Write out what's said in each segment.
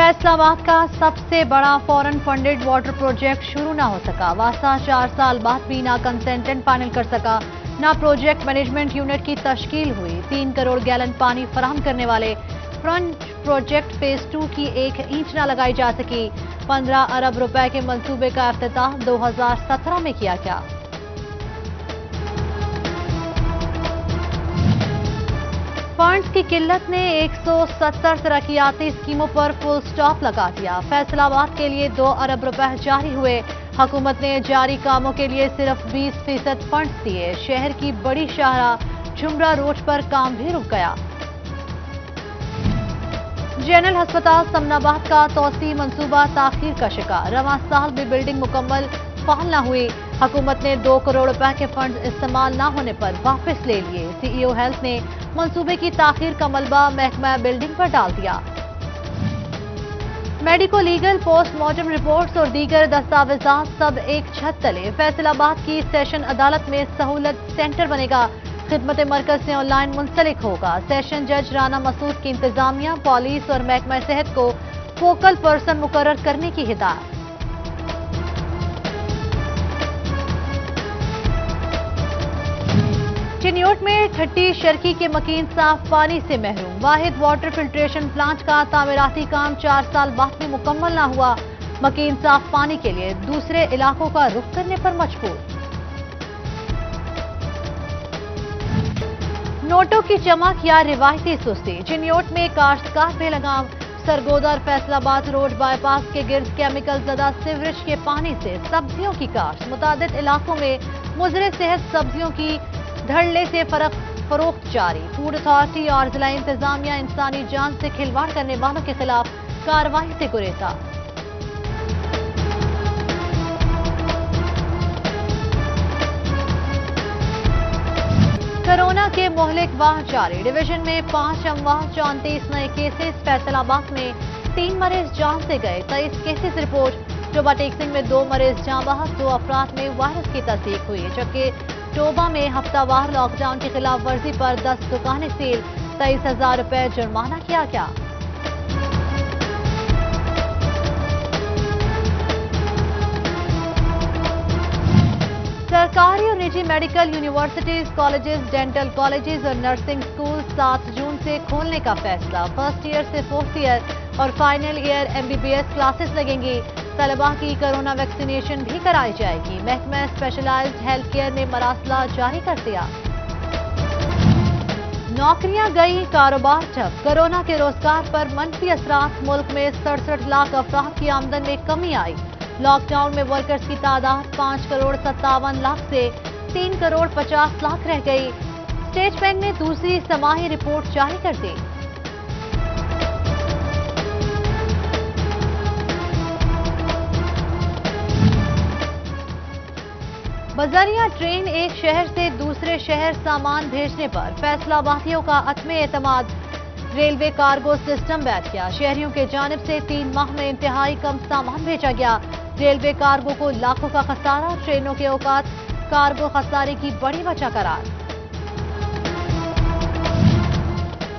फैसलाबाद का सबसे बड़ा फॉरेन फंडेड वाटर प्रोजेक्ट शुरू ना हो सका। वास्ता 4 साल बाद भी ना कंसेंटेंट पैनल कर सका, ना प्रोजेक्ट मैनेजमेंट यूनिट की तश्कील हुई। 3 करोड़ गैलन पानी फराहम करने वाले फ्रंट प्रोजेक्ट फेज 2 की 1 इंच ना लगाई जा सकी। 15 अरब रुपए के मंसूबे का इफ्तिताह 2017 में किया गया। फंड्स की किल्लत ने 170 तरक्याती स्कीमों पर फुल स्टॉप लगा दिया। फैसलाबाद के लिए 2 अरब रुपए जारी हुए। हुकूमत ने जारी कामों के लिए सिर्फ 20% फंड्स दिए। शहर की बड़ी शाहराह झुमरा रोड पर काम भी रुक गया। जनरल अस्पताल समनाबाद का तोसी मंसूबा ताखीर का शिकार। रवां साल भी बिल्डिंग मुकम्मल फाल न हुई। हुकूमत ने 2 करोड़ रुपए के फंड इस्तेमाल न होने पर वापस ले लिए। सीईओ हेल्थ ने मंसूबे की ताखीर का मलबा महकमा बिल्डिंग पर डाल दिया। मेडिको लीगल, पोस्टमार्टम रिपोर्ट्स और दीगर दस्तावेजात सब एक छत तले। फैसलाबाद की सेशन अदालत में सहूलत सेंटर बनेगा। खिदमत मरकज से ऑनलाइन मुंसलिक होगा। सेशन जज राना मसूद की इंतजामिया, पुलिस और महकमा सेहत को फोकल पर्सन मुकर्रर करने की हिदायत। चिन्योट में 30 शर्की के मकीन साफ पानी से महरूम। वाहिद वाटर फिल्ट्रेशन प्लांट का तामीराती काम 4 साल बाद भी मुकम्मल न हुआ। मकीन साफ पानी के लिए दूसरे इलाकों का रुख करने पर मजबूर। नोटों की चमक या रिवायती सुस्ती। चिन्योट में काश्तकार पे लगाम। सरगोदा और फैसलाबाद रोड बाईपास के गिर्द केमिकल ज़दा सीवरेज के पानी से सब्जियों की काश्त। मुतादिद इलाकों में मुजरे सेहत सब्जियों की धड़ल्ले से फरोख्त जारी। फूड अथॉरिटी और जिला इंतजामिया इंसानी जान से खिलवाड़ करने वालों के खिलाफ कार्रवाई से गुरेजा। कोरोना के मोहलिक वाह जारी। डिवीजन में 5 अमवात, 34 नए केसेस। फैसलाबाद में 3 मरीज जान से गए। 23 केसेस रिपोर्ट। टोबा टेक्सिंग में 2 मरीज जान बहक। 2 अफराद में वायरस की तस्दीक हुई, जबकि टोबा में हफ्तावार लॉकडाउन की खिलाफ वर्जी पर 10 दुकानें सील। 23,000 रुपए जुर्माना किया गया। सरकारी और निजी medical universities, colleges, dental colleges और नर्सिंग स्कूल 7 जून से खोलने का फैसला। फर्स्ट ईयर से 4th ईयर और फाइनल ईयर MBBS क्लासेस लगेंगी। तलबा की कोरोना वैक्सीनेशन भी कराई जाएगी। महकमा स्पेशलाइज्ड हेल्थ केयर ने मरासला जारी कर दिया। नौकरियां गई, कारोबार ठप। कोरोना के रोजगार पर मनफी असरात। मुल्क में 67 लाख अफराद की आमदन में कमी आई। लॉकडाउन में वर्कर्स की तादाद 5 करोड़ 57 लाख से 3 करोड़ 50 लाख रह गई। स्टेट बैंक ने दूसरी समाही रिपोर्ट जारी कर दी। बजरिया ट्रेन एक शहर से दूसरे शहर सामान भेजने पर फैसलाबादियों का अत्मे एतमाद। रेलवे कार्गो सिस्टम बैठ गया। शहरियों के जानिब से 3 माह में इंतहाई कम सामान भेजा गया। रेलवे कार्गो को लाखों का खसारा। ट्रेनों के औकात कार्गो खसारे की बड़ी वजह करार।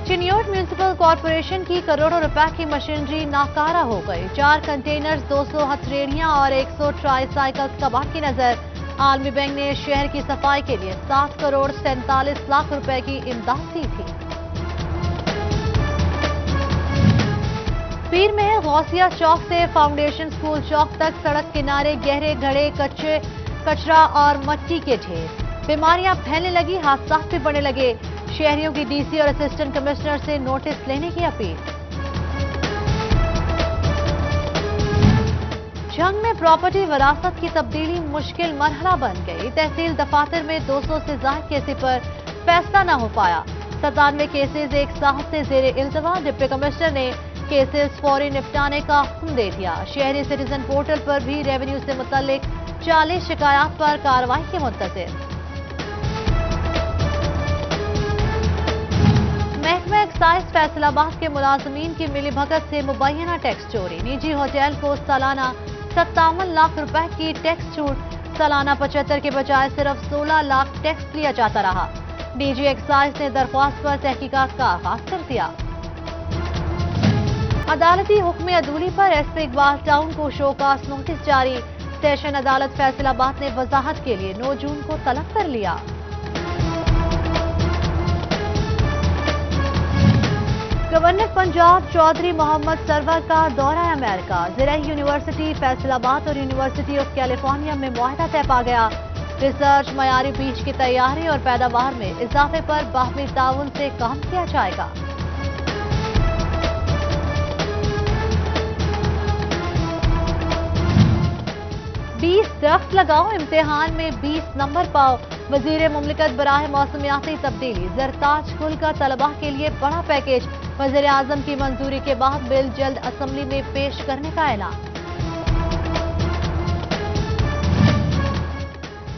चिन्योट म्यूनिसिपल कॉरपोरेशन की करोड़ों रुपए की मशीनरी नाकारा हो गई। 4 कंटेनर्स, 200 हथरेड़ियां और 100 ट्राईसाइकिल्स कबाड़ की नजर। आलमी बैंक ने शहर की सफाई के लिए 7 करोड़ 47 लाख रुपए की इमदाद दी थी। पीर महल गौसिया चौक से फाउंडेशन स्कूल चौक तक सड़क किनारे गहरे घड़े, कचरा और मट्टी के ढेर। बीमारियां फैलने लगी, हादसा भी बढ़ने लगे। शहरियों की डीसी और असिस्टेंट कमिश्नर से नोटिस लेने की अपील। जंग में प्रॉपर्टी विरासत की तब्दीली मुश्किल मरहला बन गई। तहसील दफातर में 200 से ज्यादा केसेस पर फैसला न हो पाया। 97 केसेस एक साल से जेर इल्तवा। डिप्टी कमिश्नर ने केसेस फौरी निपटाने का हुक्म दे दिया। शहरी सिटीजन पोर्टल पर भी रेवेन्यू से मुतल्लिक 40 शिकायत पर कार्रवाई के मुंतज़िर। महकमा एक्साइज फैसलाबाद के मुलाजमीन की मिलीभगत से मुबैना टैक्स चोरी। निजी होटल को सालाना 57 लाख रुपए की टैक्स छूट। सालाना 75 के बजाय सिर्फ 16 लाख टैक्स लिया जाता रहा। डीजी एक्साइज ने दरख्वास्त पर तहकीकात का आगाज कर दिया। عدالتی حکم عدولی پر ایس پی اقبال ٹاؤن کو شوکاز نوٹس جاری، سیشن عدالت فیصل آباد نے وضاحت کے لیے 9 جون کو طلب کر لیا۔ گورنر پنجاب چودھری محمد سرور کا دورہ امریکہ، زرعی یونیورسٹی فیصل آباد اور یونیورسٹی آف کیلیفورنیا میں معاہدہ طے پا گیا۔ ریسرچ، معیاری بیج کی تیاری اور پیداوار میں اضافے پر باہمی تعاون سے کام کیا جائے گا۔ درخت لگاؤ، امتحان میں 20 نمبر پاؤ، وزیر مملکت براہ موسمیاتی تبدیلی زرتاج گل کا طلباء کے لیے بڑا پیکیج، وزیر اعظم کی منظوری کے بعد بل جلد اسمبلی میں پیش کرنے کا اعلان۔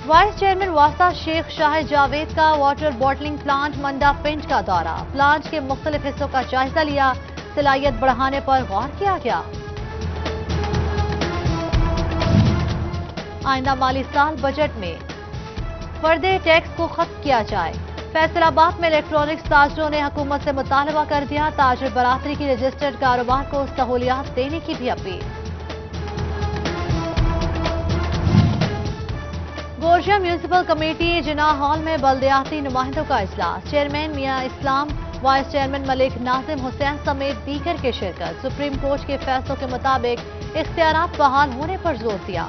وائس چیئرمین واسطہ شیخ شاہد جاوید کا واٹر بوٹلنگ پلانٹ منڈا پنڈ کا دورہ، پلانٹ کے مختلف حصوں کا جائزہ لیا، صلاحیت بڑھانے پر غور کیا گیا۔ آئندہ مالی سال بجٹ میں فردے ٹیکس کو ختم کیا جائے، فیصل آباد میں الیکٹرانکس تاجروں نے حکومت سے مطالبہ کر دیا، تاجر برادری کی رجسٹرڈ کاروبار کو سہولیات دینے کی بھی اپیل۔ گورجا میونسپل کمیٹی جناح ہال میں بلدیاتی نمائندوں کا اجلاس، چیئرمین میاں اسلام، وائس چیئرمین ملک ناظم حسین سمیت دیگر کی شرکت، سپریم کورٹ کے فیصلوں کے مطابق اختیارات بحال ہونے پر زور دیا۔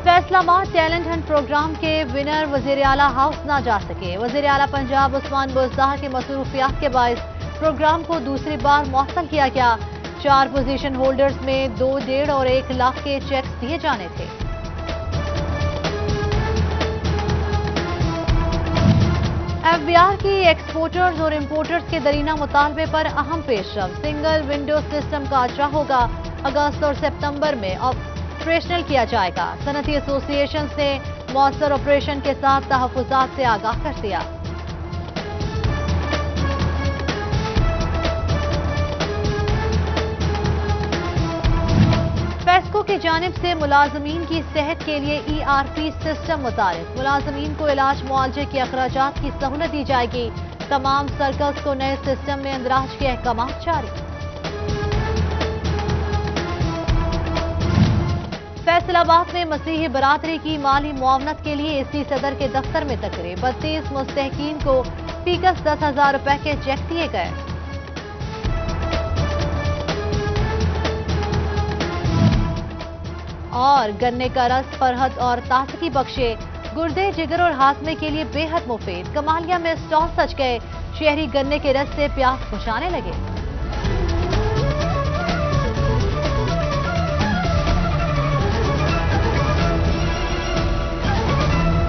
فیصل آباد ٹیلنٹ ہنٹ پروگرام کے ونر وزیر اعلیٰ ہاؤس نہ جا سکے، وزیر اعلیٰ پنجاب عثمان بزدار کی مصروفیات کے باعث پروگرام کو دوسری بار معطل کیا گیا، 4 پوزیشن ہولڈرز میں 2، 1.5 اور 1 لاکھ کے چیکس دیے جانے تھے۔ ایف بی آر کی ایکسپورٹرز اور امپورٹرز کے درینہ مطالبے پر اہم پیش رفت، سنگل ونڈو سسٹم کا اجرا ہوگا، اگست اور سپتمبر میں آپریشنل کیا جائے گا، صنعتی ایسوسی ایشنز نے مؤثر آپریشن کے ساتھ تحفظات سے آگاہ کر دیا۔ پیسکو کی جانب سے ملازمین کی صحت کے لیے ERP سسٹم متعارف، ملازمین کو علاج معالجے کے اخراجات کی سہولت دی جائے گی، تمام سرکلز کو نئے سسٹم میں اندراج کے احکامات جاری۔ فیصل آباد میں مسیحی برادری کی مالی معاونت کے لیے AC صدر کے دفتر میں تقریب، 32 مستحقین کو فیکس 10,000 روپے کے چیک دیے گئے۔ اور گنے کا رس فرحت اور تازگی بخشے، گردے، جگر اور ہاضمے کے لیے بے حد مفید، کمالیہ میں اسٹال سج گئے، شہری گنے کے رس سے پیاس بجھانے لگے۔